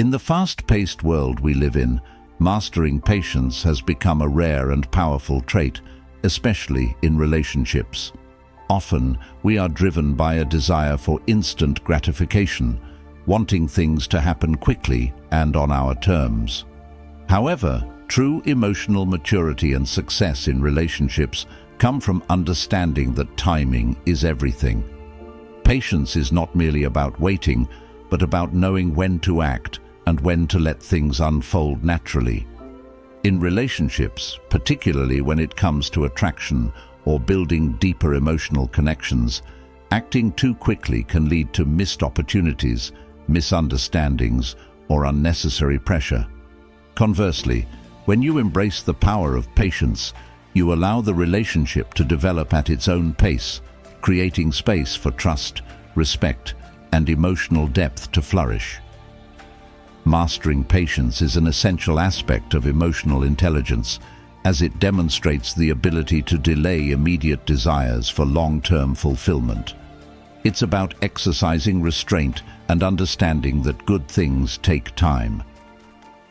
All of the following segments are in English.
In the fast-paced world we live in, mastering patience has become a rare and powerful trait, especially in relationships. Often, we are driven by a desire for instant gratification, wanting things to happen quickly and on our terms. However, true emotional maturity and success in relationships come from understanding that timing is everything. Patience is not merely about waiting, but about knowing when to act and when to let things unfold naturally. In relationships, particularly when it comes to attraction or building deeper emotional connections, acting too quickly can lead to missed opportunities, misunderstandings, or unnecessary pressure. Conversely, when you embrace the power of patience, you allow the relationship to develop at its own pace, creating space for trust, respect, and emotional depth to flourish. Mastering patience is an essential aspect of emotional intelligence, as it demonstrates the ability to delay immediate desires for long-term fulfillment. It's about exercising restraint and understanding that good things take time.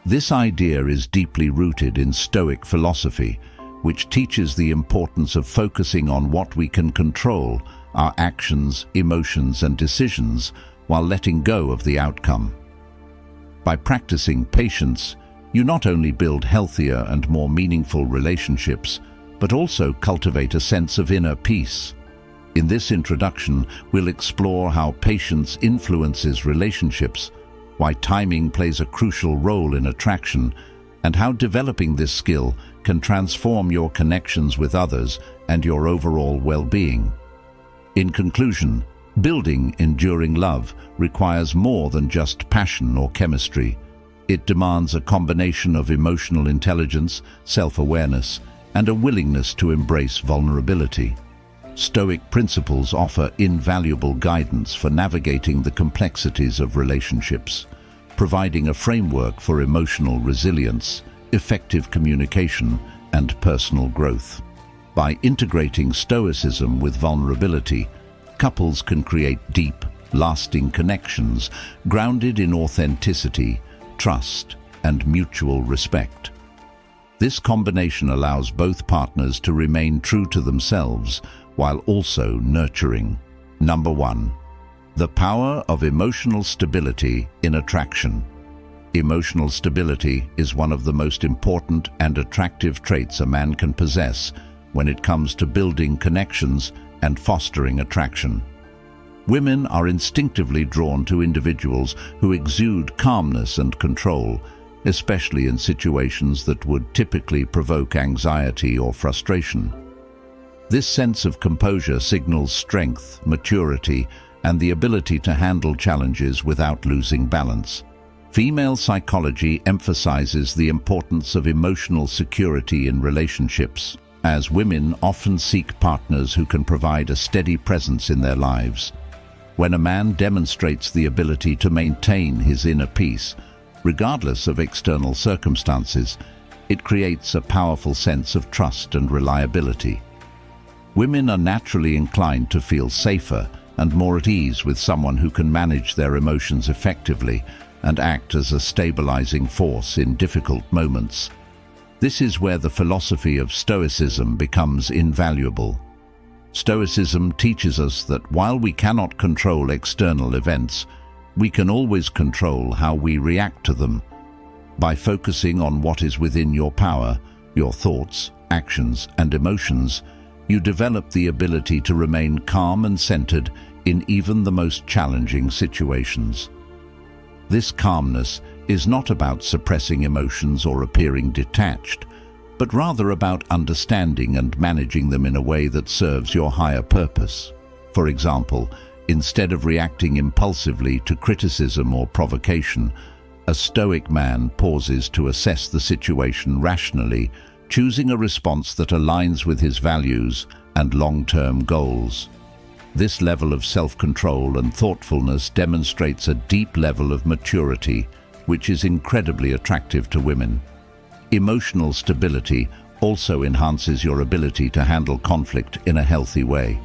This idea is deeply rooted in Stoic philosophy, which teaches the importance of focusing on what we can control, our actions, emotions, and decisions, while letting go of the outcome. By practicing patience, you not only build healthier and more meaningful relationships, but also cultivate a sense of inner peace. In this introduction, we'll explore how patience influences relationships, why timing plays a crucial role in attraction, and how developing this skill can transform your connections with others and your overall well-being. In conclusion, building enduring love requires more than just passion or chemistry. It demands a combination of emotional intelligence, self-awareness, and a willingness to embrace vulnerability. Stoic principles offer invaluable guidance for navigating the complexities of relationships, providing a framework for emotional resilience, effective communication, and personal growth. By integrating Stoicism with vulnerability, couples can create deep, lasting connections grounded in authenticity, trust, and mutual respect. This combination allows both partners to remain true to themselves while also nurturing. Number 1. The power of emotional stability in attraction. Emotional stability is one of the most important and attractive traits a man can possess when it comes to building connections and fostering attraction. Women are instinctively drawn to individuals who exude calmness and control, especially in situations that would typically provoke anxiety or frustration. This sense of composure signals strength, maturity, and the ability to handle challenges without losing balance. Female psychology emphasizes the importance of emotional security in relationships, as women often seek partners who can provide a steady presence in their lives. When a man demonstrates the ability to maintain his inner peace, regardless of external circumstances, it creates a powerful sense of trust and reliability. Women are naturally inclined to feel safer and more at ease with someone who can manage their emotions effectively and act as a stabilizing force in difficult moments. This is where the philosophy of Stoicism becomes invaluable. Stoicism teaches us that while we cannot control external events, we can always control how we react to them. By focusing on what is within your power, your thoughts, actions, and emotions, you develop the ability to remain calm and centered in even the most challenging situations. This calmness is not about suppressing emotions or appearing detached, but rather about understanding and managing them in a way that serves your higher purpose. For example, instead of reacting impulsively to criticism or provocation, a Stoic man pauses to assess the situation rationally, choosing a response that aligns with his values and long-term goals. This level of self-control and thoughtfulness demonstrates a deep level of maturity, which is incredibly attractive to women. Emotional stability also enhances your ability to handle conflict in a healthy way.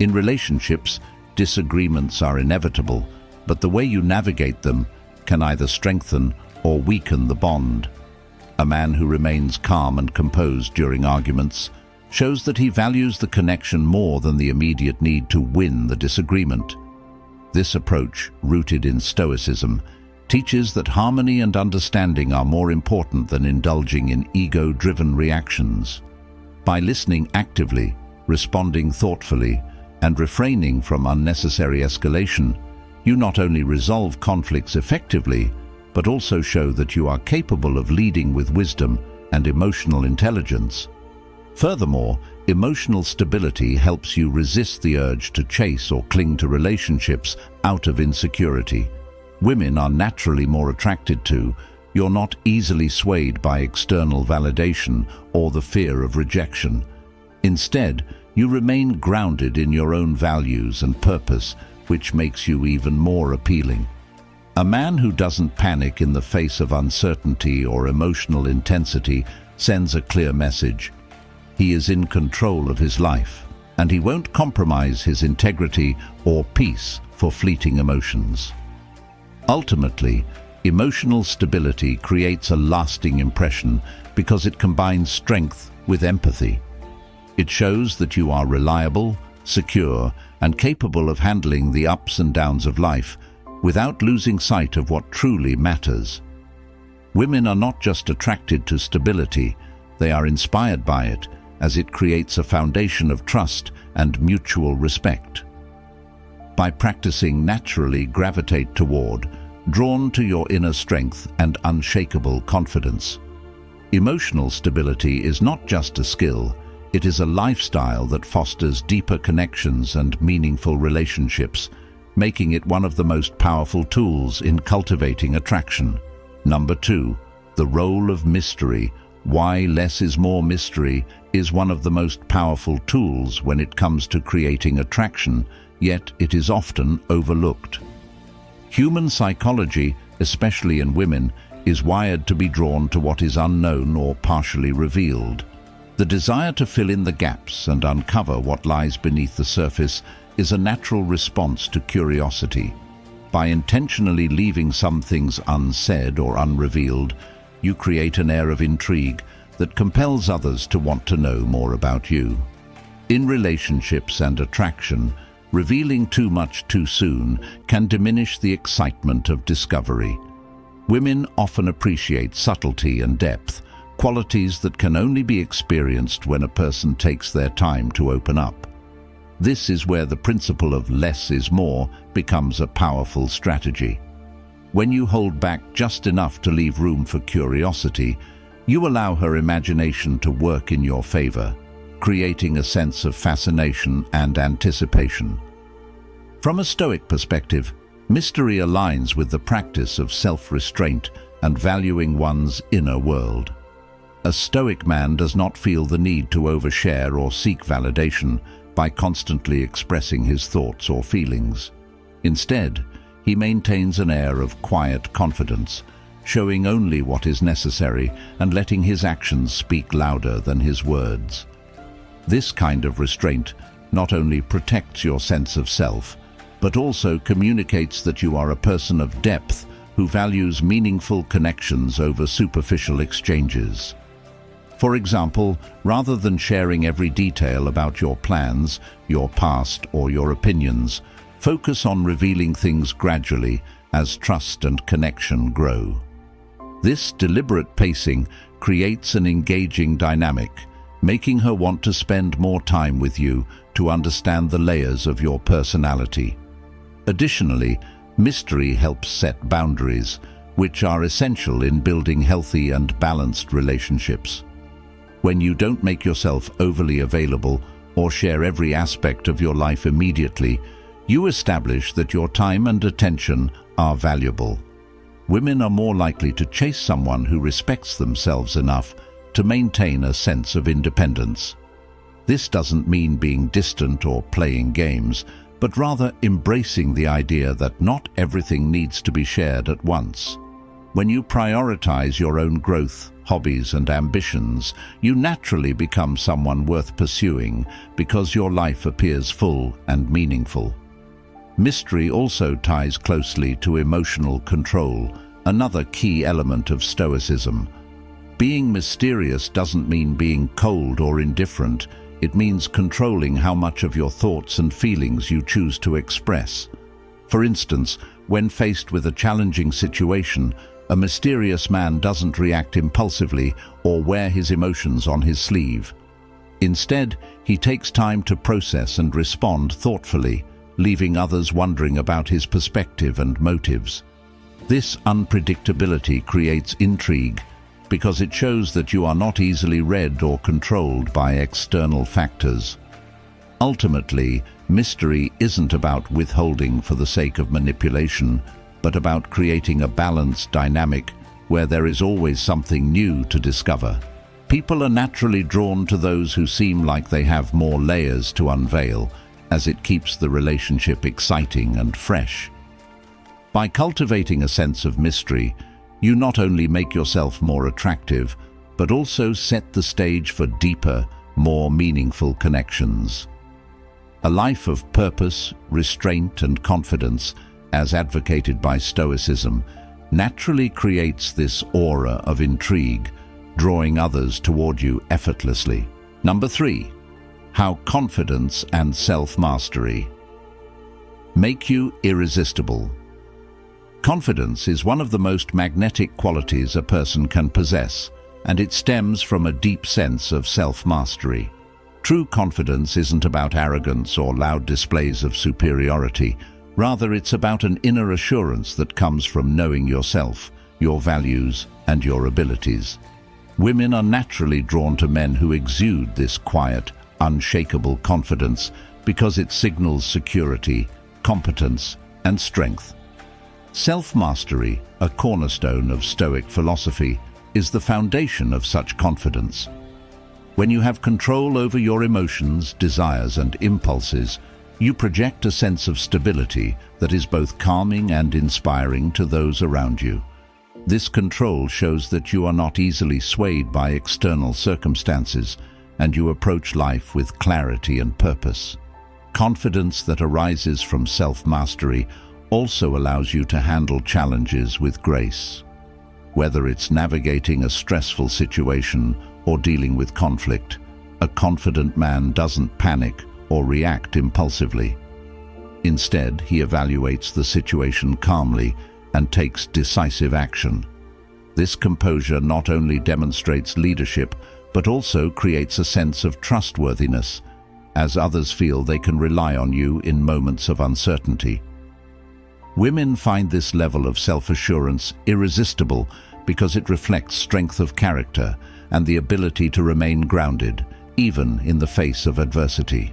In relationships, disagreements are inevitable, but the way you navigate them can either strengthen or weaken the bond. A man who remains calm and composed during arguments shows that he values the connection more than the immediate need to win the disagreement. This approach, rooted in Stoicism, teaches that harmony and understanding are more important than indulging in ego-driven reactions. By listening actively, responding thoughtfully, and refraining from unnecessary escalation, you not only resolve conflicts effectively, but also show that you are capable of leading with wisdom and emotional intelligence. Furthermore, emotional stability helps you resist the urge to chase or cling to relationships out of insecurity. Women are naturally more attracted to. You're not easily swayed by external validation or the fear of rejection. Instead, you remain grounded in your own values and purpose, which makes you even more appealing. A man who doesn't panic in the face of uncertainty or emotional intensity sends a clear message. He is in control of his life, and he won't compromise his integrity or peace for fleeting emotions. Ultimately, emotional stability creates a lasting impression because it combines strength with empathy. It shows that you are reliable, secure, and capable of handling the ups and downs of life without losing sight of what truly matters. Women are not just attracted to stability, they are inspired by it, as it creates a foundation of trust and mutual respect. By practicing, naturally gravitate toward, drawn to your inner strength and unshakable confidence. Emotional stability is not just a skill, it is a lifestyle that fosters deeper connections and meaningful relationships, making it one of the most powerful tools in cultivating attraction. Number 2, the role of mystery. Why less is more mystery is one of the most powerful tools when it comes to creating attraction, yet it is often overlooked. Human psychology, especially in women, is wired to be drawn to what is unknown or partially revealed. The desire to fill in the gaps and uncover what lies beneath the surface is a natural response to curiosity. By intentionally leaving some things unsaid or unrevealed, you create an air of intrigue that compels others to want to know more about you. In relationships and attraction, revealing too much too soon can diminish the excitement of discovery. Women often appreciate subtlety and depth, qualities that can only be experienced when a person takes their time to open up. This is where the principle of less is more becomes a powerful strategy. When you hold back just enough to leave room for curiosity, you allow her imagination to work in your favor, creating a sense of fascination and anticipation. From a Stoic perspective, mystery aligns with the practice of self-restraint and valuing one's inner world. A Stoic man does not feel the need to overshare or seek validation by constantly expressing his thoughts or feelings. Instead, he maintains an air of quiet confidence, showing only what is necessary and letting his actions speak louder than his words. This kind of restraint not only protects your sense of self, but also communicates that you are a person of depth who values meaningful connections over superficial exchanges. For example, rather than sharing every detail about your plans, your past, or your opinions, focus on revealing things gradually as trust and connection grow. This deliberate pacing creates an engaging dynamic, making her want to spend more time with you to understand the layers of your personality. Additionally, mystery helps set boundaries, which are essential in building healthy and balanced relationships. When you don't make yourself overly available or share every aspect of your life immediately, you establish that your time and attention are valuable. Women are more likely to chase someone who respects themselves enough to maintain a sense of independence. This doesn't mean being distant or playing games, but rather embracing the idea that not everything needs to be shared at once. When you prioritize your own growth, hobbies, and ambitions, you naturally become someone worth pursuing because your life appears full and meaningful. Mystery also ties closely to emotional control. another key element of Stoicism. Being mysterious doesn't mean being cold or indifferent. It means controlling how much of your thoughts and feelings you choose to express. For instance, when faced with a challenging situation, a mysterious man doesn't react impulsively or wear his emotions on his sleeve. Instead, he takes time to process and respond thoughtfully, leaving others wondering about his perspective and motives. This unpredictability creates intrigue because it shows that you are not easily read or controlled by external factors. Ultimately, mystery isn't about withholding for the sake of manipulation, but about creating a balanced dynamic where there is always something new to discover. People are naturally drawn to those who seem like they have more layers to unveil, as it keeps the relationship exciting and fresh. By cultivating a sense of mystery, you not only make yourself more attractive, but also set the stage for deeper, more meaningful connections. A life of purpose, restraint, and confidence, as advocated by Stoicism, naturally creates this aura of intrigue, drawing others toward you effortlessly. Number 3. How confidence and self-mastery make you irresistible. Confidence is one of the most magnetic qualities a person can possess, and it stems from a deep sense of self-mastery. True confidence isn't about arrogance or loud displays of superiority. Rather, it's about an inner assurance that comes from knowing yourself, your values, and your abilities. Women are naturally drawn to men who exude this quiet, unshakable confidence because it signals security, competence, and strength. Self-mastery, a cornerstone of Stoic philosophy, is the foundation of such confidence. When you have control over your emotions, desires, and impulses, you project a sense of stability that is both calming and inspiring to those around you. This control shows that you are not easily swayed by external circumstances, and you approach life with clarity and purpose. Confidence that arises from self-mastery also allows you to handle challenges with grace. Whether it's navigating a stressful situation or dealing with conflict, a confident man doesn't panic or react impulsively. Instead, he evaluates the situation calmly and takes decisive action. This composure not only demonstrates leadership, but also creates a sense of trustworthiness, as others feel they can rely on you in moments of uncertainty. Women find this level of self-assurance irresistible because it reflects strength of character and the ability to remain grounded, even in the face of adversity.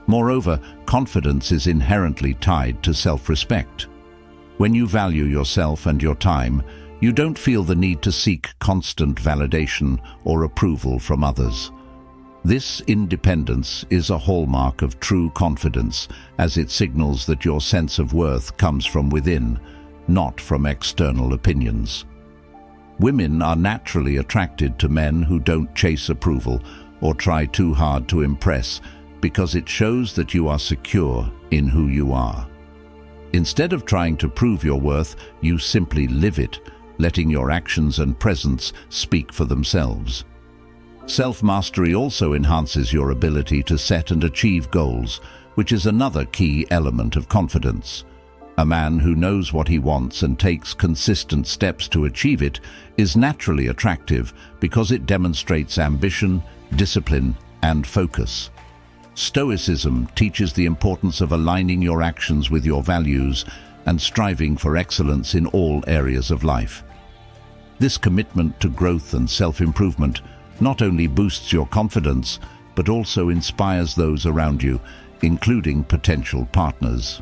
Moreover, confidence is inherently tied to self-respect. When you value yourself and your time, you don't feel the need to seek constant validation or approval from others. This independence is a hallmark of true confidence, as it signals that your sense of worth comes from within, not from external opinions. Women are naturally attracted to men who don't chase approval or try too hard to impress, because it shows that you are secure in who you are. Instead of trying to prove your worth, you simply live it, letting your actions and presence speak for themselves. Self-mastery also enhances your ability to set and achieve goals, which is another key element of confidence. A man who knows what he wants and takes consistent steps to achieve it is naturally attractive because it demonstrates ambition, discipline, and focus. Stoicism teaches the importance of aligning your actions with your values and striving for excellence in all areas of life. This commitment to growth and self-improvement not only boosts your confidence, but also inspires those around you, including potential partners.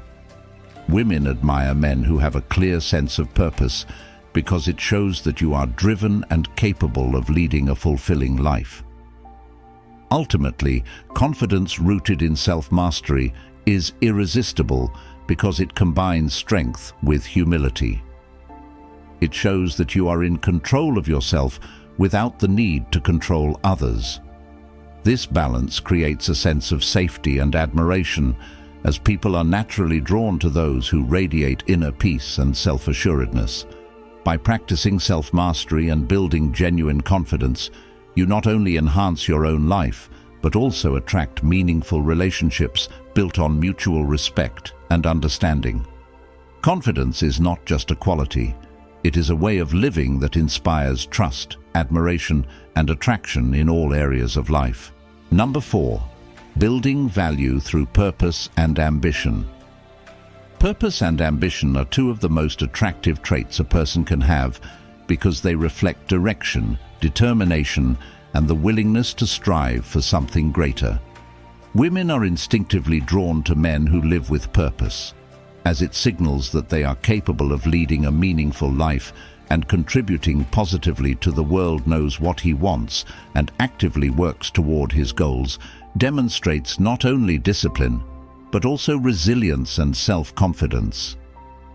Women admire men who have a clear sense of purpose because it shows that you are driven and capable of leading a fulfilling life. Ultimately, confidence rooted in self-mastery is irresistible because it combines strength with humility. It shows that you are in control of yourself without the need to control others. This balance creates a sense of safety and admiration, as people are naturally drawn to those who radiate inner peace and self-assuredness. By practicing self-mastery and building genuine confidence, you not only enhance your own life, but also attract meaningful relationships built on mutual respect and understanding. Confidence is not just a quality, it is a way of living that inspires trust, admiration, and attraction in all areas of life. Number 4. Building value through purpose and ambition. Purpose and ambition are two of the most attractive traits a person can have because they reflect direction, determination, and the willingness to strive for something greater. Women are instinctively drawn to men who live with purpose, as it signals that they are capable of leading a meaningful life and contributing positively to the world. Knows what he wants and actively works toward his goals, demonstrates not only discipline, but also resilience and self-confidence.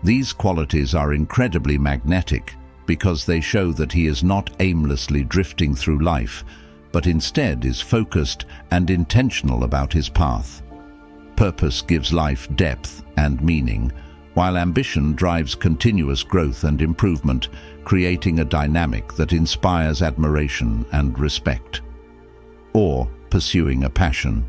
These qualities are incredibly magnetic because they show that he is not aimlessly drifting through life, but instead is focused and intentional about his path. Purpose gives life depth and meaning, while ambition drives continuous growth and improvement, creating a dynamic that inspires admiration and respect. Or pursuing a passion.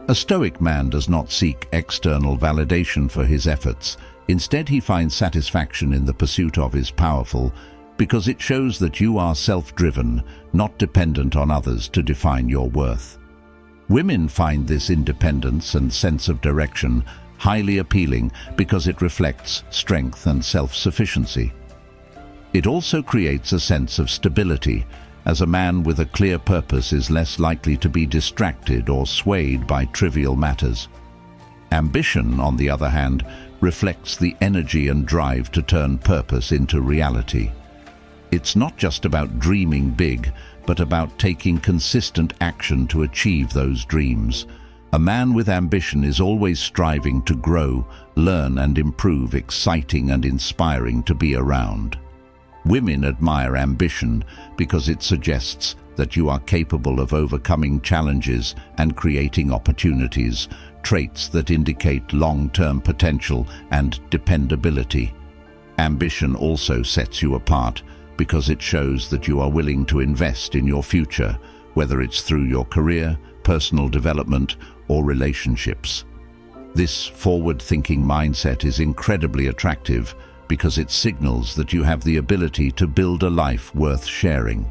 A Stoic man does not seek external validation for his efforts. Instead, he finds satisfaction in the pursuit of his powerful, because it shows that you are self-driven, not dependent on others to define your worth. Women find this independence and sense of direction highly appealing because it reflects strength and self-sufficiency. It also creates a sense of stability, as a man with a clear purpose is less likely to be distracted or swayed by trivial matters. Ambition, on the other hand, reflects the energy and drive to turn purpose into reality. It's not just about dreaming big, but about taking consistent action to achieve those dreams. A man with ambition is always striving to grow, learn and improve, exciting and inspiring to be around. Women admire ambition because it suggests that you are capable of overcoming challenges and creating opportunities, traits that indicate long-term potential and dependability. Ambition also sets you apart because it shows that you are willing to invest in your future, whether it's through your career, personal development, or relationships. This forward-thinking mindset is incredibly attractive because it signals that you have the ability to build a life worth sharing.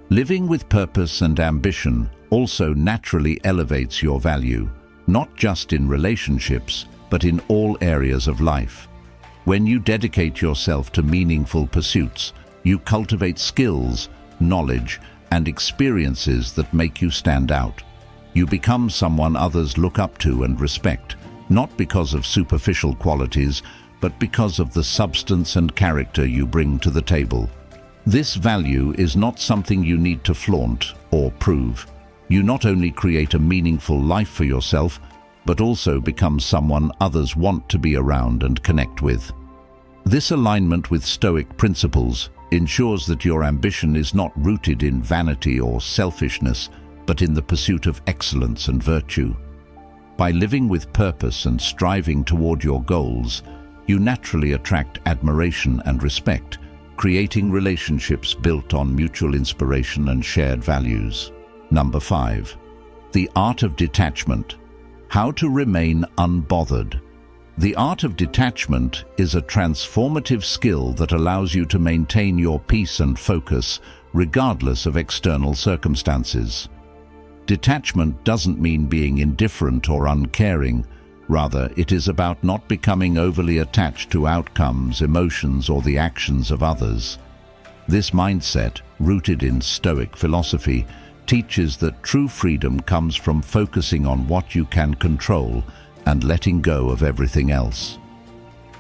Living with purpose and ambition also naturally elevates your value, not just in relationships, but in all areas of life. When you dedicate yourself to meaningful pursuits, you cultivate skills, knowledge, and experiences that make you stand out. You become someone others look up to and respect, not because of superficial qualities, but because of the substance and character you bring to the table. This value is not something you need to flaunt or prove. You not only create a meaningful life for yourself, but also become someone others want to be around and connect with. This alignment with Stoic principles ensures that your ambition is not rooted in vanity or selfishness, but in the pursuit of excellence and virtue. By living with purpose and striving toward your goals, you naturally attract admiration and respect, creating relationships built on mutual inspiration and shared values. Number 5. The art of detachment. How to remain unbothered. The art of detachment is a transformative skill that allows you to maintain your peace and focus regardless of external circumstances. Detachment doesn't mean being indifferent or uncaring. Rather, it is about not becoming overly attached to outcomes, emotions, or the actions of others. This mindset, rooted in Stoic philosophy, teaches that true freedom comes from focusing on what you can control and letting go of everything else.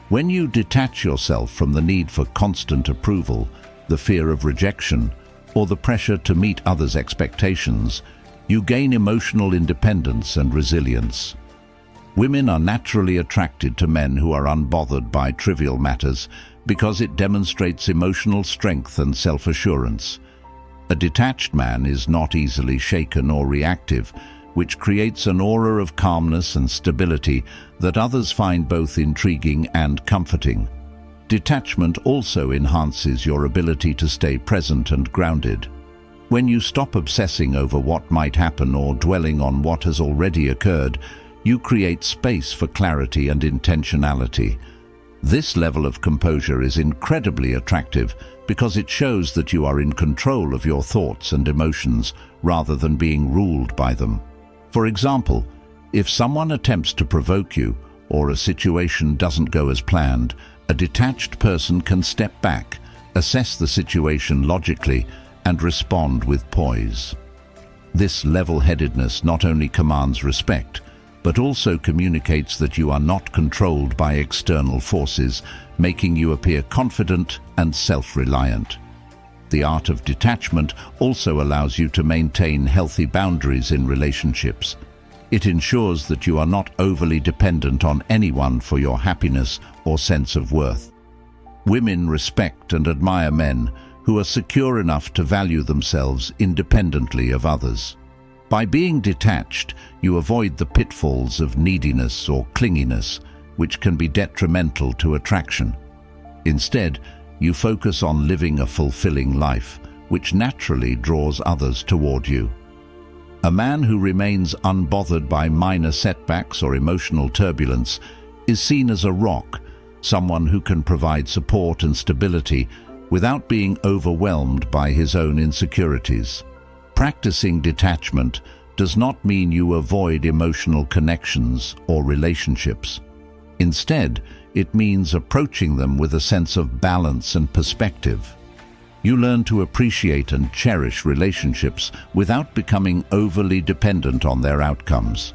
When you detach yourself from the need for constant approval, the fear of rejection, or the pressure to meet others' expectations, you gain emotional independence and resilience. Women are naturally attracted to men who are unbothered by trivial matters because it demonstrates emotional strength and self-assurance. A detached man is not easily shaken or reactive, which creates an aura of calmness and stability that others find both intriguing and comforting. Detachment also enhances your ability to stay present and grounded. When you stop obsessing over what might happen or dwelling on what has already occurred, you create space for clarity and intentionality. This level of composure is incredibly attractive because it shows that you are in control of your thoughts and emotions rather than being ruled by them. For example, if someone attempts to provoke you or a situation doesn't go as planned, a detached person can step back, assess the situation logically, and respond with poise. This level-headedness not only commands respect, but also communicates that you are not controlled by external forces, making you appear confident and self-reliant. The art of detachment also allows you to maintain healthy boundaries in relationships. It ensures that you are not overly dependent on anyone for your happiness or sense of worth. Women respect and admire men who are secure enough to value themselves independently of others. By being detached, you avoid the pitfalls of neediness or clinginess, which can be detrimental to attraction. Instead, you focus on living a fulfilling life, which naturally draws others toward you. A man who remains unbothered by minor setbacks or emotional turbulence is seen as a rock, someone who can provide support and stability without being overwhelmed by his own insecurities. Practicing detachment does not mean you avoid emotional connections or relationships. Instead, it means approaching them with a sense of balance and perspective. You learn to appreciate and cherish relationships without becoming overly dependent on their outcomes.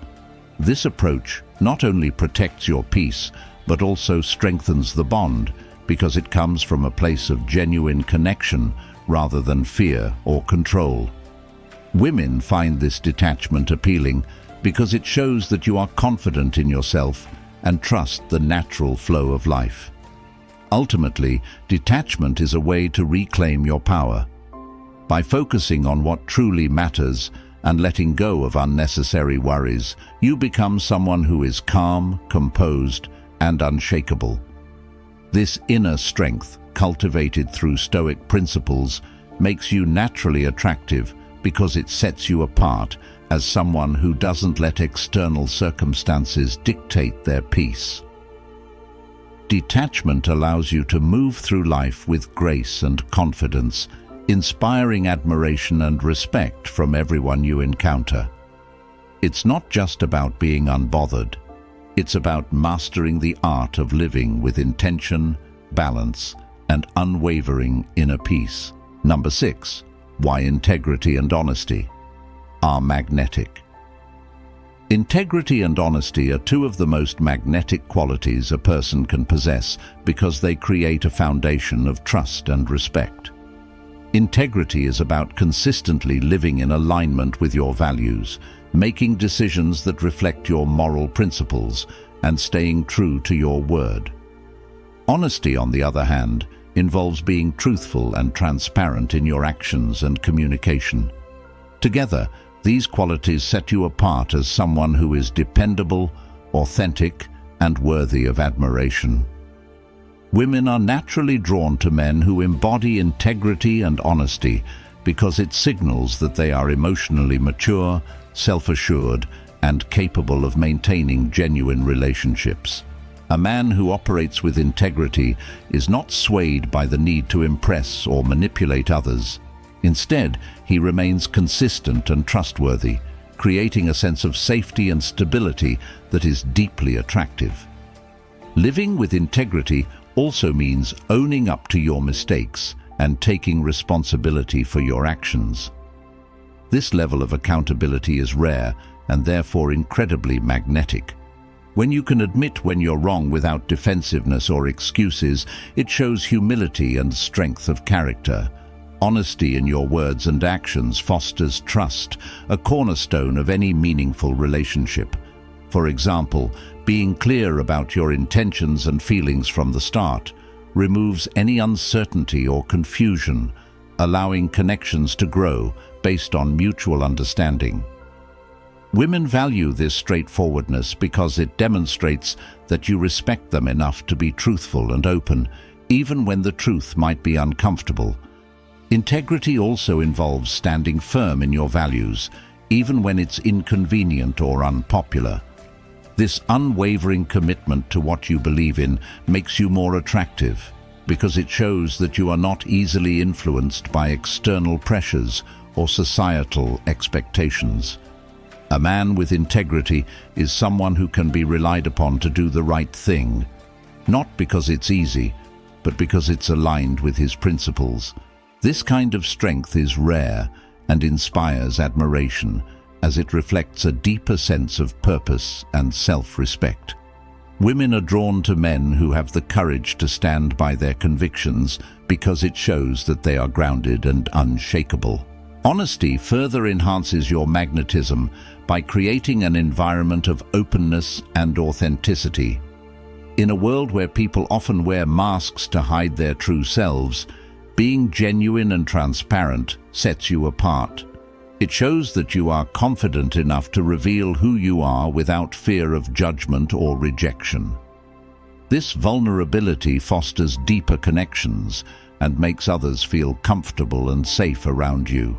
This approach not only protects your peace, but also strengthens the bond because it comes from a place of genuine connection rather than fear or control. Women find this detachment appealing because it shows that you are confident in yourself and trust the natural flow of life. Ultimately, detachment is a way to reclaim your power. By focusing on what truly matters and letting go of unnecessary worries, you become someone who is calm, composed, and unshakable. This inner strength, cultivated through Stoic principles, makes you naturally attractive because it sets you apart as someone who doesn't let external circumstances dictate their peace. Detachment allows you to move through life with grace and confidence, inspiring admiration and respect from everyone you encounter. It's not just about being unbothered. It's about mastering the art of living with intention, balance, and unwavering inner peace. Number 6. Why integrity and honesty are magnetic. Integrity and honesty are two of the most magnetic qualities a person can possess because they create a foundation of trust and respect. Integrity is about consistently living in alignment with your values, making decisions that reflect your moral principles, and staying true to your word. Honesty, on the other hand, involves being truthful and transparent in your actions and communication. Together, these qualities set you apart as someone who is dependable, authentic, and worthy of admiration. Women are naturally drawn to men who embody integrity and honesty because it signals that they are emotionally mature, self-assured, and capable of maintaining genuine relationships. A man who operates with integrity is not swayed by the need to impress or manipulate others. Instead, he remains consistent and trustworthy, creating a sense of safety and stability that is deeply attractive. Living with integrity also means owning up to your mistakes and taking responsibility for your actions. This level of accountability is rare and therefore incredibly magnetic. When you can admit when you're wrong without defensiveness or excuses, it shows humility and strength of character. Honesty in your words and actions fosters trust, a cornerstone of any meaningful relationship. For example, being clear about your intentions and feelings from the start removes any uncertainty or confusion, allowing connections to grow based on mutual understanding. Women value this straightforwardness because it demonstrates that you respect them enough to be truthful and open, even when the truth might be uncomfortable. Integrity also involves standing firm in your values, even when it's inconvenient or unpopular. This unwavering commitment to what you believe in makes you more attractive, because it shows that you are not easily influenced by external pressures or societal expectations. A man with integrity is someone who can be relied upon to do the right thing, not because it's easy, but because it's aligned with his principles. This kind of strength is rare and inspires admiration, as it reflects a deeper sense of purpose and self-respect. Women are drawn to men who have the courage to stand by their convictions because it shows that they are grounded and unshakable. Honesty further enhances your magnetism by creating an environment of openness and authenticity. In a world where people often wear masks to hide their true selves, being genuine and transparent sets you apart. It shows that you are confident enough to reveal who you are without fear of judgment or rejection. This vulnerability fosters deeper connections and makes others feel comfortable and safe around you.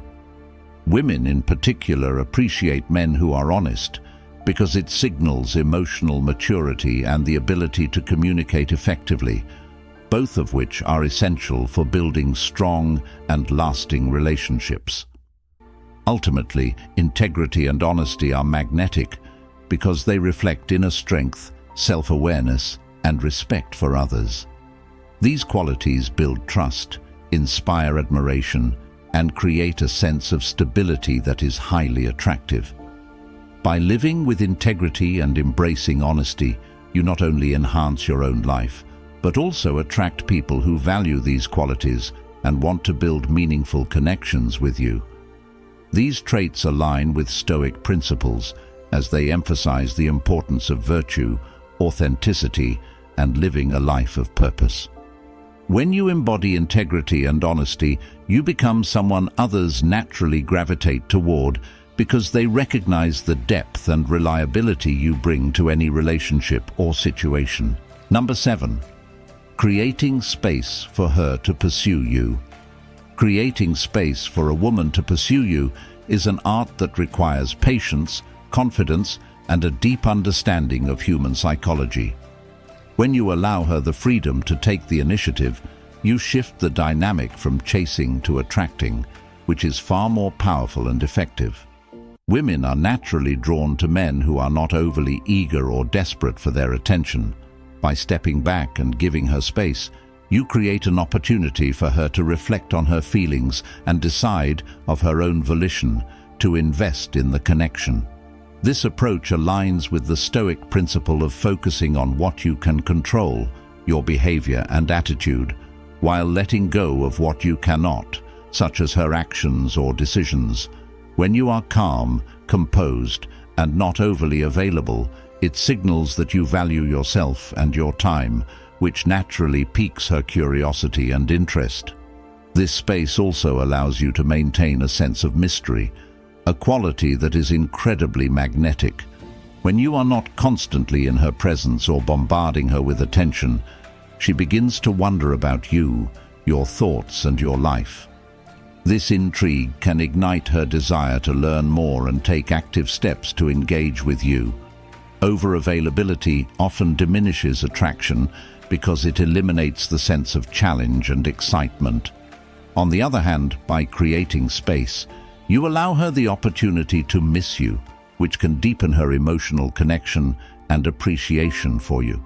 Women in particular appreciate men who are honest because it signals emotional maturity and the ability to communicate effectively, both of which are essential for building strong and lasting relationships. Ultimately, integrity and honesty are magnetic because they reflect inner strength, self-awareness, and respect for others. These qualities build trust, inspire admiration, and create a sense of stability that is highly attractive. By living with integrity and embracing honesty, you not only enhance your own life, but also attract people who value these qualities and want to build meaningful connections with you. These traits align with Stoic principles as they emphasize the importance of virtue, authenticity, and living a life of purpose. When you embody integrity and honesty, you become someone others naturally gravitate toward because they recognize the depth and reliability you bring to any relationship or situation. Number 7. Creating space for her to pursue you. Creating space for a woman to pursue you is an art that requires patience, confidence, and a deep understanding of human psychology. When you allow her the freedom to take the initiative, you shift the dynamic from chasing to attracting, which is far more powerful and effective. Women are naturally drawn to men who are not overly eager or desperate for their attention. By stepping back and giving her space, you create an opportunity for her to reflect on her feelings and decide, of her own volition, to invest in the connection. This approach aligns with the Stoic principle of focusing on what you can control, your behavior and attitude, while letting go of what you cannot, such as her actions or decisions. When you are calm, composed, and not overly available, it signals that you value yourself and your time, which naturally piques her curiosity and interest. This space also allows you to maintain a sense of mystery, a quality that is incredibly magnetic. When you are not constantly in her presence or bombarding her with attention, she begins to wonder about you, your thoughts, and your life. This intrigue can ignite her desire to learn more and take active steps to engage with you. Over-availability often diminishes attraction because it eliminates the sense of challenge and excitement. On the other hand, by creating space, you allow her the opportunity to miss you, which can deepen her emotional connection and appreciation for you.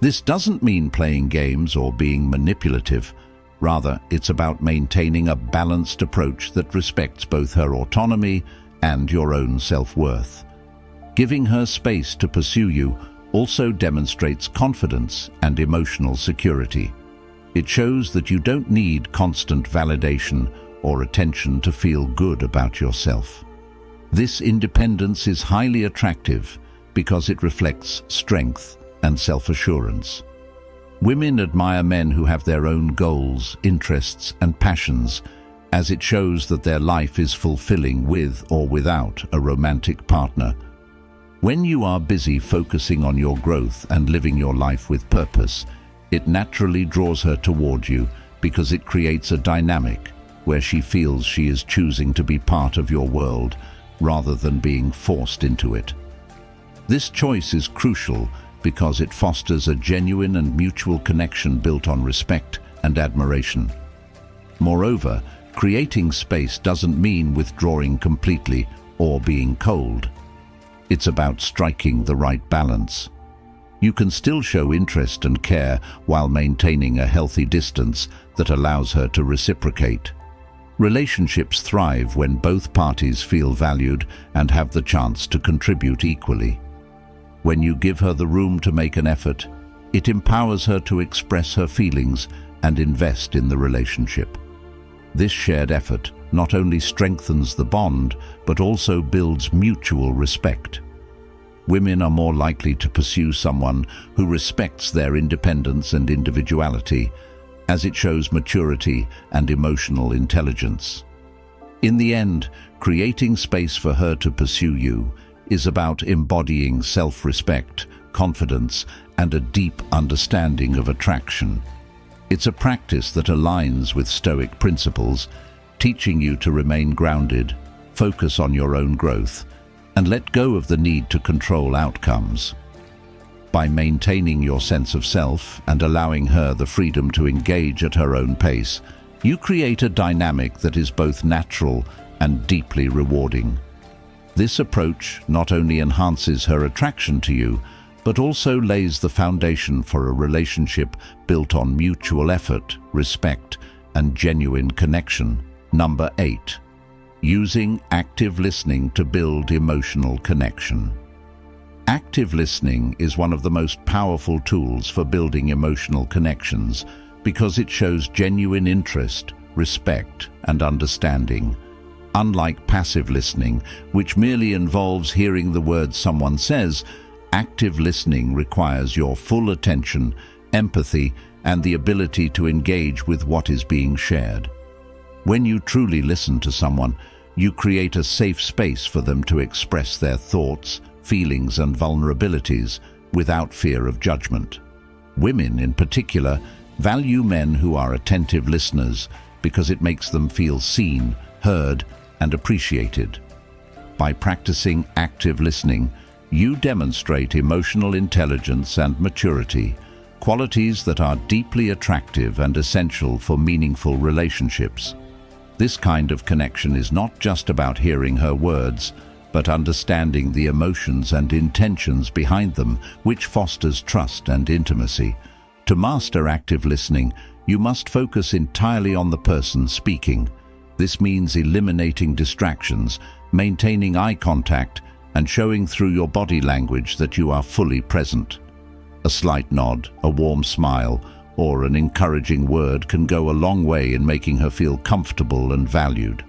This doesn't mean playing games or being manipulative. Rather, it's about maintaining a balanced approach that respects both her autonomy and your own self-worth. Giving her space to pursue you also demonstrates confidence and emotional security. It shows that you don't need constant validation or attention to feel good about yourself. This independence is highly attractive because it reflects strength and self-assurance. Women admire men who have their own goals, interests, and passions, as it shows that their life is fulfilling with or without a romantic partner. When you are busy focusing on your growth and living your life with purpose, It naturally draws her toward you because it creates a dynamic where she feels she is choosing to be part of your world rather than being forced into it. This choice is crucial because it fosters a genuine and mutual connection built on respect and admiration. Moreover, creating space doesn't mean withdrawing completely or being cold. It's about striking the right balance. You can still show interest and care while maintaining a healthy distance that allows her to reciprocate. Relationships thrive when both parties feel valued and have the chance to contribute equally. When you give her the room to make an effort, it empowers her to express her feelings and invest in the relationship. This shared effort not only strengthens the bond, but also builds mutual respect. Women are more likely to pursue someone who respects their independence and individuality, as it shows maturity and emotional intelligence. In the end, creating space for her to pursue you is about embodying self-respect, confidence, and a deep understanding of attraction. It's a practice that aligns with Stoic principles, teaching you to remain grounded, focus on your own growth, and let go of the need to control outcomes. By maintaining your sense of self and allowing her the freedom to engage at her own pace, you create a dynamic that is both natural and deeply rewarding. This approach not only enhances her attraction to you, but also lays the foundation for a relationship built on mutual effort, respect, and genuine connection. Number 8. Using active listening to build emotional connection. Active listening is one of the most powerful tools for building emotional connections because it shows genuine interest, respect, and understanding. Unlike passive listening, which merely involves hearing the words someone says, active listening requires your full attention, empathy, and the ability to engage with what is being shared. When you truly listen to someone, you create a safe space for them to express their thoughts, feelings, and vulnerabilities without fear of judgment. Women, in particular, value men who are attentive listeners because it makes them feel seen, heard, and appreciated. By practicing active listening, you demonstrate emotional intelligence and maturity, qualities that are deeply attractive and essential for meaningful relationships. This kind of connection is not just about hearing her words, but understanding the emotions and intentions behind them, which fosters trust and intimacy. To master active listening, you must focus entirely on the person speaking. This means eliminating distractions, maintaining eye contact, and showing through your body language that you are fully present. A slight nod, a warm smile, or an encouraging word can go a long way in making her feel comfortable and valued.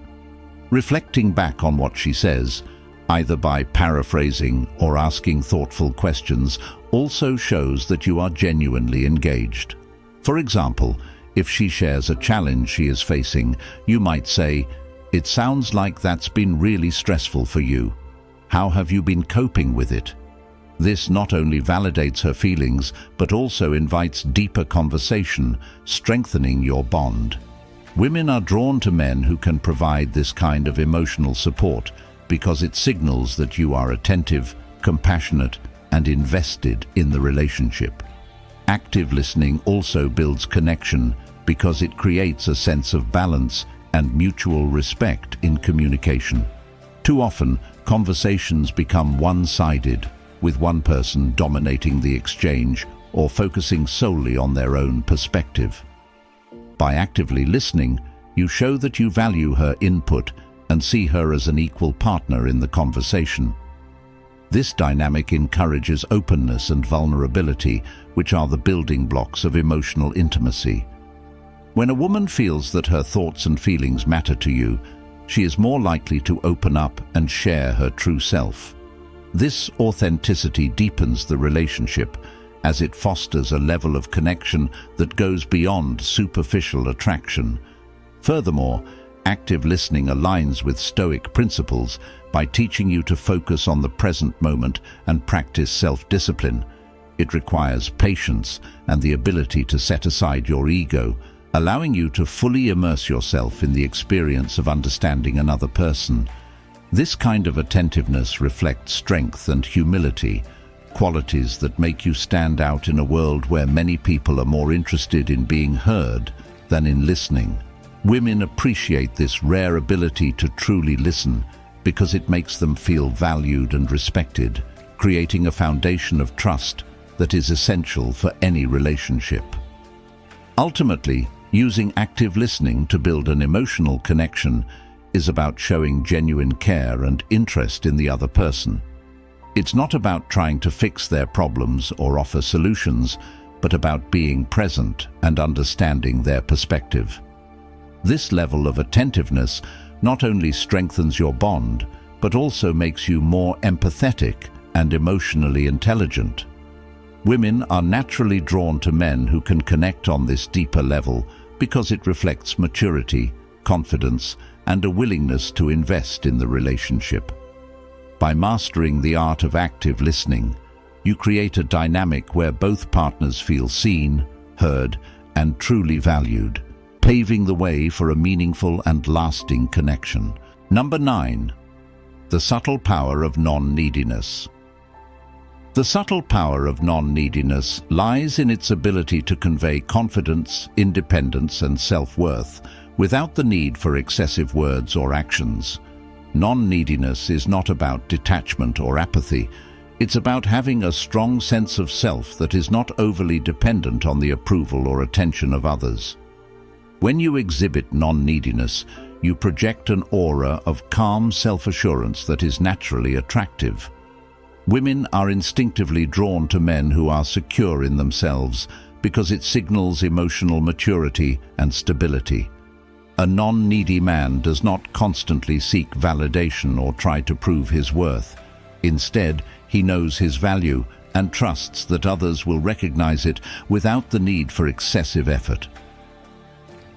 Reflecting back on what she says, either by paraphrasing or asking thoughtful questions, also shows that you are genuinely engaged. For example, if she shares a challenge she is facing, you might say, "It sounds like that's been really stressful for you. How have you been coping with it?" This not only validates her feelings, but also invites deeper conversation, strengthening your bond. Women are drawn to men who can provide this kind of emotional support because it signals that you are attentive, compassionate, and invested in the relationship. Active listening also builds connection because it creates a sense of balance and mutual respect in communication. Too often, conversations become one-sided, with one person dominating the exchange or focusing solely on their own perspective. By actively listening, you show that you value her input and see her as an equal partner in the conversation. This dynamic encourages openness and vulnerability, which are the building blocks of emotional intimacy. When a woman feels that her thoughts and feelings matter to you, she is more likely to open up and share her true self. This authenticity deepens the relationship as it fosters a level of connection that goes beyond superficial attraction. Furthermore, active listening aligns with Stoic principles by teaching you to focus on the present moment and practice self-discipline. It requires patience and the ability to set aside your ego, allowing you to fully immerse yourself in the experience of understanding another person. This kind of attentiveness reflects strength and humility, qualities that make you stand out in a world where many people are more interested in being heard than in listening. Women appreciate this rare ability to truly listen because it makes them feel valued and respected, creating a foundation of trust that is essential for any relationship. Ultimately, using active listening to build an emotional connection is about showing genuine care and interest in the other person. It's not about trying to fix their problems or offer solutions, but about being present and understanding their perspective. This level of attentiveness not only strengthens your bond, but also makes you more empathetic and emotionally intelligent. Women are naturally drawn to men who can connect on this deeper level because it reflects maturity, confidence, and a willingness to invest in the relationship. By mastering the art of active listening, you create a dynamic where both partners feel seen, heard, and truly valued, paving the way for a meaningful and lasting connection. Number 9. The subtle power of non-neediness. The subtle power of non-neediness lies in its ability to convey confidence, independence, and self-worth without the need for excessive words or actions. Non-neediness is not about detachment or apathy. It's about having a strong sense of self that is not overly dependent on the approval or attention of others. When you exhibit non-neediness, you project an aura of calm self-assurance that is naturally attractive. Women are instinctively drawn to men who are secure in themselves because it signals emotional maturity and stability. A non-needy man does not constantly seek validation or try to prove his worth. Instead, he knows his value and trusts that others will recognize it without the need for excessive effort.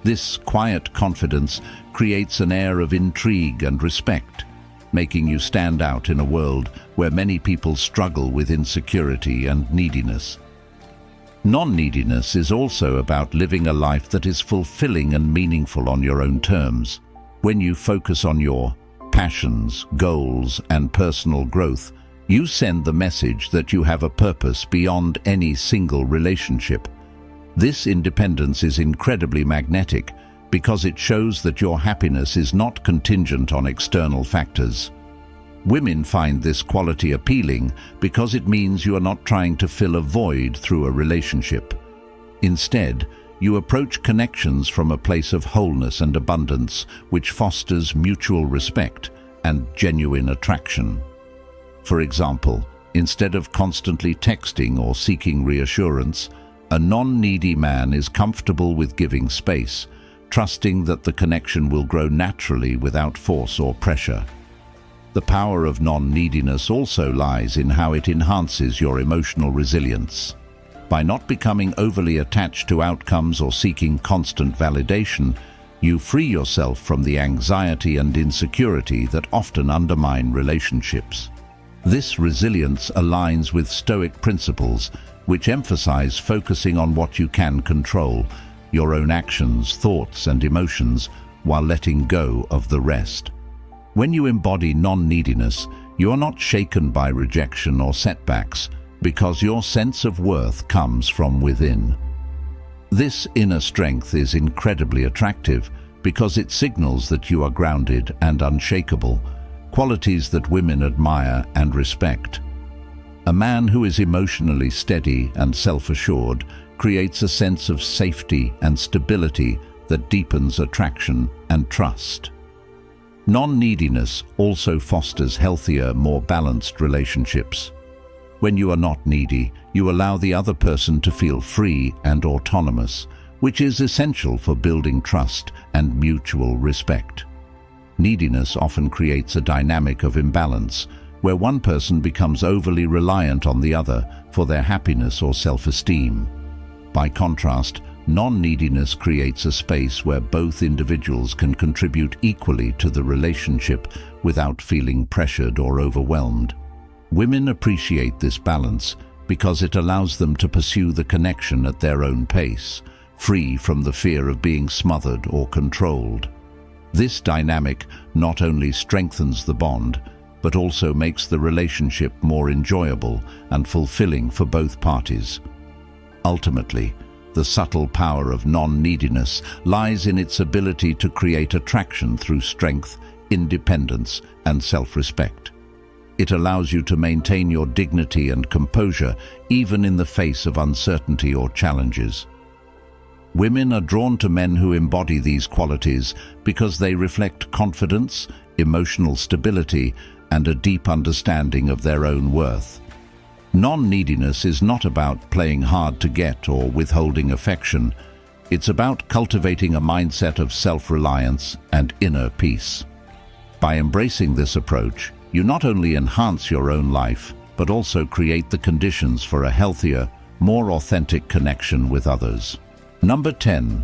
This quiet confidence creates an air of intrigue and respect, making you stand out in a world where many people struggle with insecurity and neediness. Non-neediness is also about living a life that is fulfilling and meaningful on your own terms. When you focus on your passions, goals, and personal growth, you send the message that you have a purpose beyond any single relationship. This independence is incredibly magnetic because it shows that your happiness is not contingent on external factors. Women find this quality appealing because it means you are not trying to fill a void through a relationship. Instead, you approach connections from a place of wholeness and abundance, which fosters mutual respect and genuine attraction. For example, instead of constantly texting or seeking reassurance, a non-needy man is comfortable with giving space, trusting that the connection will grow naturally without force or pressure. The power of non-neediness also lies in how it enhances your emotional resilience. By not becoming overly attached to outcomes or seeking constant validation, you free yourself from the anxiety and insecurity that often undermine relationships. This resilience aligns with Stoic principles, which emphasize focusing on what you can control, your own actions, thoughts, and emotions, while letting go of the rest. When you embody non-neediness, you are not shaken by rejection or setbacks because your sense of worth comes from within. This inner strength is incredibly attractive because it signals that you are grounded and unshakable, qualities that women admire and respect. A man who is emotionally steady and self-assured creates a sense of safety and stability that deepens attraction and trust. Non-neediness also fosters healthier, more balanced relationships. When you are not needy, you allow the other person to feel free and autonomous, which is essential for building trust and mutual respect. Neediness often creates a dynamic of imbalance, where one person becomes overly reliant on the other for their happiness or self-esteem. By contrast, non-neediness creates a space where both individuals can contribute equally to the relationship without feeling pressured or overwhelmed. Women appreciate this balance because it allows them to pursue the connection at their own pace, free from the fear of being smothered or controlled. This dynamic not only strengthens the bond, but also makes the relationship more enjoyable and fulfilling for both parties. Ultimately, the subtle power of non-neediness lies in its ability to create attraction through strength, independence, and self-respect. It allows you to maintain your dignity and composure even in the face of uncertainty or challenges. Women are drawn to men who embody these qualities because they reflect confidence, emotional stability, and a deep understanding of their own worth. Non-neediness is not about playing hard to get or withholding affection. It's about cultivating a mindset of self-reliance and inner peace. By embracing this approach, you not only enhance your own life, but also create the conditions for a healthier, more authentic connection with others. Number 10.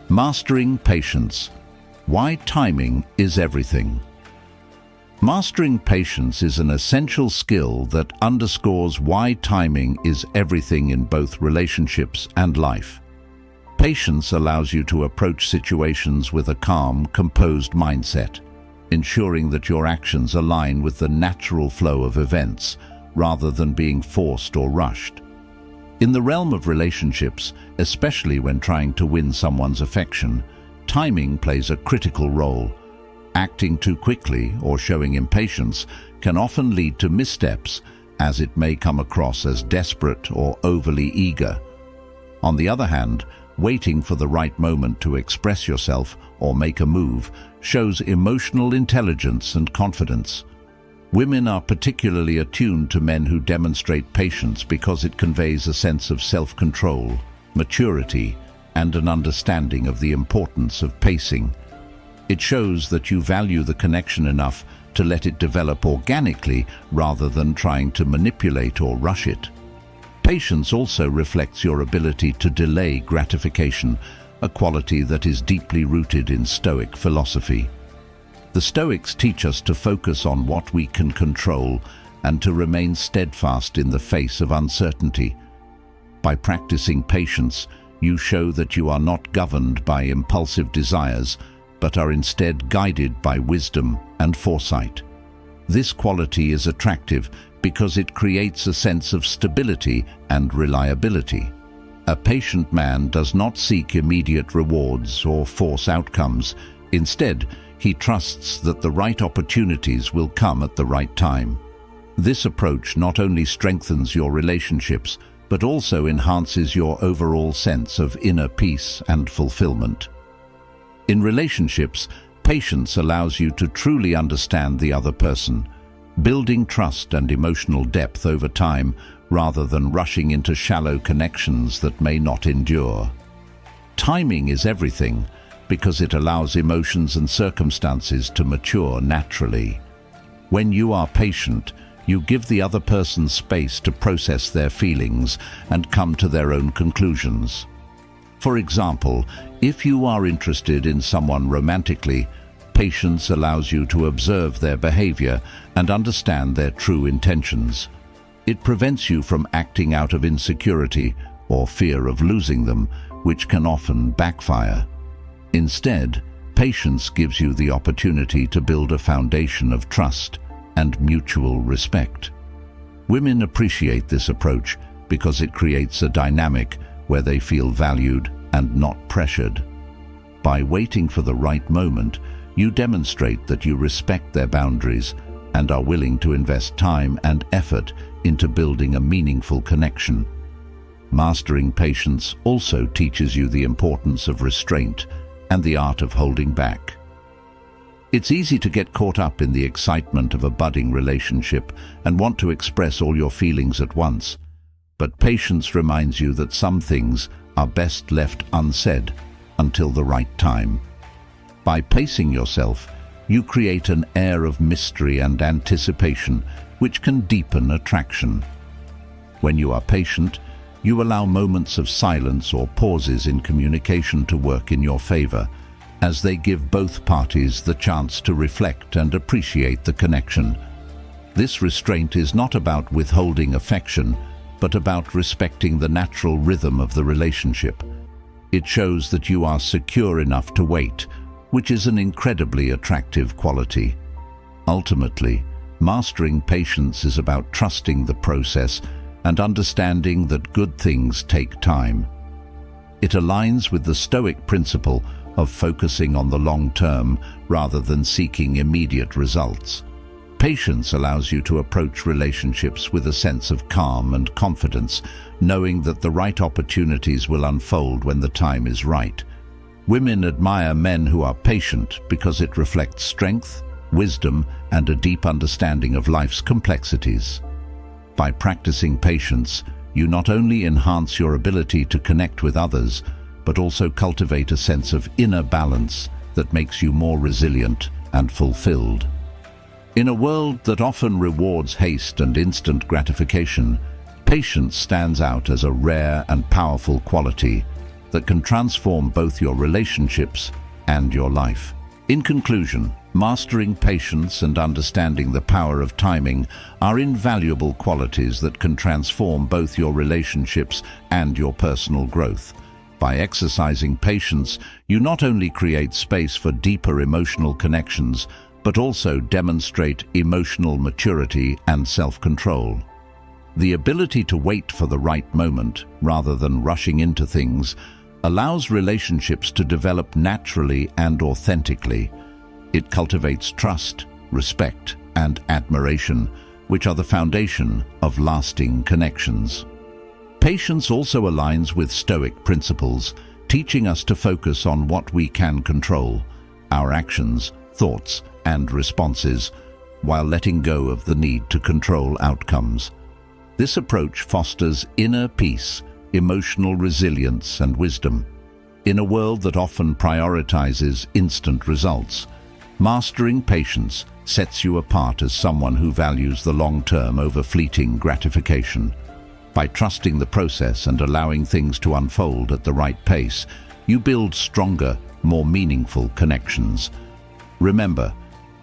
Mastering patience. Why timing is everything. Mastering patience is an essential skill that underscores why timing is everything in both relationships and life. Patience allows you to approach situations with a calm, composed mindset, ensuring that your actions align with the natural flow of events, rather than being forced or rushed. In the realm of relationships, especially when trying to win someone's affection, timing plays a critical role. Acting too quickly or showing impatience can often lead to missteps, as it may come across as desperate or overly eager. On the other hand, waiting for the right moment to express yourself or make a move shows emotional intelligence and confidence. Women are particularly attuned to men who demonstrate patience because it conveys a sense of self-control, maturity, and an understanding of the importance of pacing. It shows that you value the connection enough to let it develop organically rather than trying to manipulate or rush it. Patience also reflects your ability to delay gratification, a quality that is deeply rooted in Stoic philosophy. The Stoics teach us to focus on what we can control and to remain steadfast in the face of uncertainty. By practicing patience, you show that you are not governed by impulsive desires, but are instead guided by wisdom and foresight. This quality is attractive because it creates a sense of stability and reliability. A patient man does not seek immediate rewards or force outcomes. Instead, he trusts that the right opportunities will come at the right time. This approach not only strengthens your relationships, but also enhances your overall sense of inner peace and fulfillment. In relationships, patience allows you to truly understand the other person, building trust and emotional depth over time rather than rushing into shallow connections that may not endure. Timing is everything because it allows emotions and circumstances to mature naturally. When you are patient, you give the other person space to process their feelings and come to their own conclusions. For example, if you are interested in someone romantically, patience allows you to observe their behavior and understand their true intentions. It prevents you from acting out of insecurity or fear of losing them, which can often backfire. Instead, patience gives you the opportunity to build a foundation of trust and mutual respect. Women appreciate this approach because it creates a dynamic where they feel valued and not pressured. By waiting for the right moment, you demonstrate that you respect their boundaries and are willing to invest time and effort into building a meaningful connection. Mastering patience also teaches you the importance of restraint and the art of holding back. It's easy to get caught up in the excitement of a budding relationship and want to express all your feelings at once. But patience reminds you that some things are best left unsaid until the right time. By pacing yourself, you create an air of mystery and anticipation which can deepen attraction. When you are patient, you allow moments of silence or pauses in communication to work in your favor, as they give both parties the chance to reflect and appreciate the connection. This restraint is not about withholding affection, but about respecting the natural rhythm of the relationship. It shows that you are secure enough to wait, which is an incredibly attractive quality. Ultimately, mastering patience is about trusting the process and understanding that good things take time. It aligns with the Stoic principle of focusing on the long term rather than seeking immediate results. Patience allows you to approach relationships with a sense of calm and confidence, knowing that the right opportunities will unfold when the time is right. Women admire men who are patient because it reflects strength, wisdom, and a deep understanding of life's complexities. By practicing patience, you not only enhance your ability to connect with others, but also cultivate a sense of inner balance that makes you more resilient and fulfilled. In a world that often rewards haste and instant gratification, patience stands out as a rare and powerful quality that can transform both your relationships and your life. In conclusion, mastering patience and understanding the power of timing are invaluable qualities that can transform both your relationships and your personal growth. By exercising patience, you not only create space for deeper emotional connections, but also demonstrate emotional maturity and self-control. The ability to wait for the right moment, rather than rushing into things, allows relationships to develop naturally and authentically. It cultivates trust, respect, and admiration, which are the foundation of lasting connections. Patience also aligns with Stoic principles, teaching us to focus on what we can control, our actions, thoughts, and responses, while letting go of the need to control outcomes. This approach fosters inner peace, emotional resilience, and wisdom. In a world that often prioritizes instant results, mastering patience sets you apart as someone who values the long term over fleeting gratification. By trusting the process and allowing things to unfold at the right pace, you build stronger, more meaningful connections. Remember,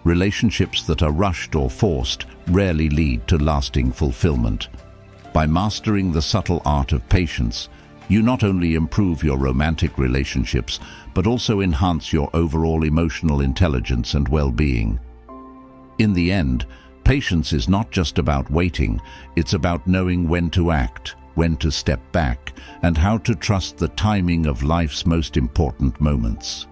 relationships that are rushed or forced rarely lead to lasting fulfillment. By mastering the subtle art of patience, you not only improve your romantic relationships, but also enhance your overall emotional intelligence and well-being. In the end, patience is not just about waiting, it's about knowing when to act, when to step back, and how to trust the timing of life's most important moments.